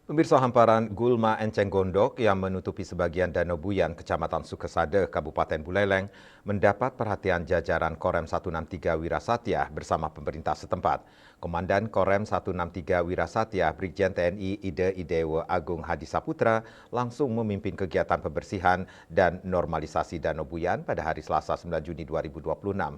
Pemirsa, hamparan gulma enceng gondok yang menutupi sebagian Danau Buyan, Kecamatan Sukesade, Kabupaten Buleleng, mendapat perhatian jajaran Korem 163 Wirasatya bersama pemerintah setempat. Komandan Korem 163 Wirasatya, Brigjen TNI Ide Idewo Agung Hadi Saputra, langsung memimpin kegiatan pembersihan dan normalisasi Danau Buyan pada hari Selasa 9 Juni 2026.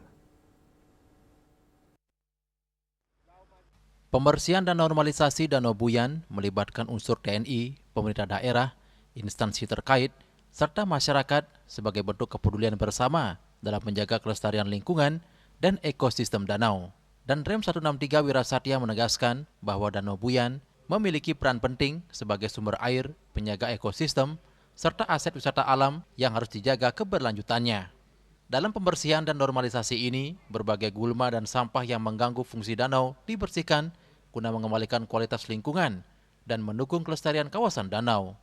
Pembersihan dan normalisasi Danau Buyan melibatkan unsur TNI, pemerintah daerah, instansi terkait, serta masyarakat sebagai bentuk kepedulian bersama dalam menjaga kelestarian lingkungan dan ekosistem danau. Dan Rem 163 Wirasatya menegaskan bahwa Danau Buyan memiliki peran penting sebagai sumber air, penjaga ekosistem, serta aset wisata alam yang harus dijaga keberlanjutannya. Dalam pembersihan dan normalisasi ini, berbagai gulma dan sampah yang mengganggu fungsi danau dibersihkan guna mengembalikan kualitas lingkungan dan mendukung kelestarian kawasan danau.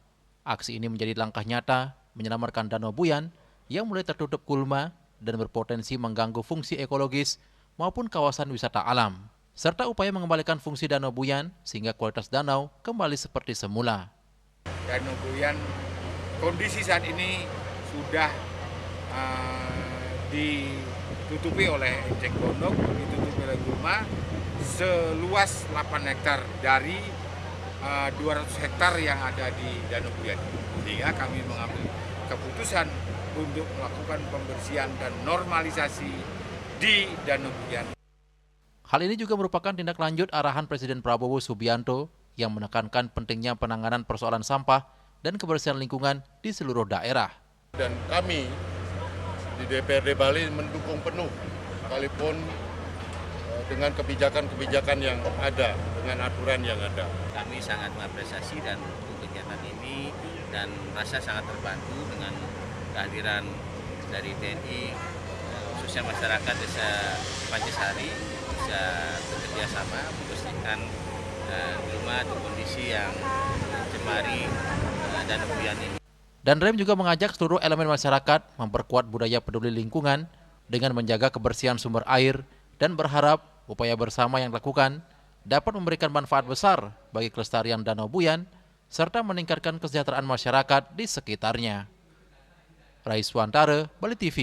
Aksi ini menjadi langkah nyata menyelamatkan Danau Buyan yang mulai tertutup gulma dan berpotensi mengganggu fungsi ekologis maupun kawasan wisata alam, serta upaya mengembalikan fungsi Danau Buyan sehingga kualitas danau kembali seperti semula. Danau Buyan kondisi saat ini sudah ditutupi oleh enceng gondok, ditutupi oleh gulma seluas 8 hektar dari 200 hektar yang ada di Danau Buyan. Sehingga kami mengambil keputusan untuk melakukan pembersihan dan normalisasi di Danau Buyan. Hal ini juga merupakan tindak lanjut arahan Presiden Prabowo Subianto yang menekankan pentingnya penanganan persoalan sampah dan kebersihan lingkungan di seluruh daerah. Dan kami di DPRD Bali mendukung penuh, sekalipun dengan kebijakan-kebijakan yang ada, dengan aturan yang ada. Kami sangat mengapresiasi dan mendukung kegiatan ini dan merasa sangat terbantu dengan kehadiran dari TNI, khususnya masyarakat Desa Pancasari bisa bekerja sama membersihkan gulma atau kondisi yang mencemari Danau Buyan ini. Dan Rem juga mengajak seluruh elemen masyarakat memperkuat budaya peduli lingkungan dengan menjaga kebersihan sumber air dan berharap upaya bersama yang dilakukan dapat memberikan manfaat besar bagi kelestarian Danau Buyan serta meningkatkan kesejahteraan masyarakat di sekitarnya. Raiswantara, Bali TV.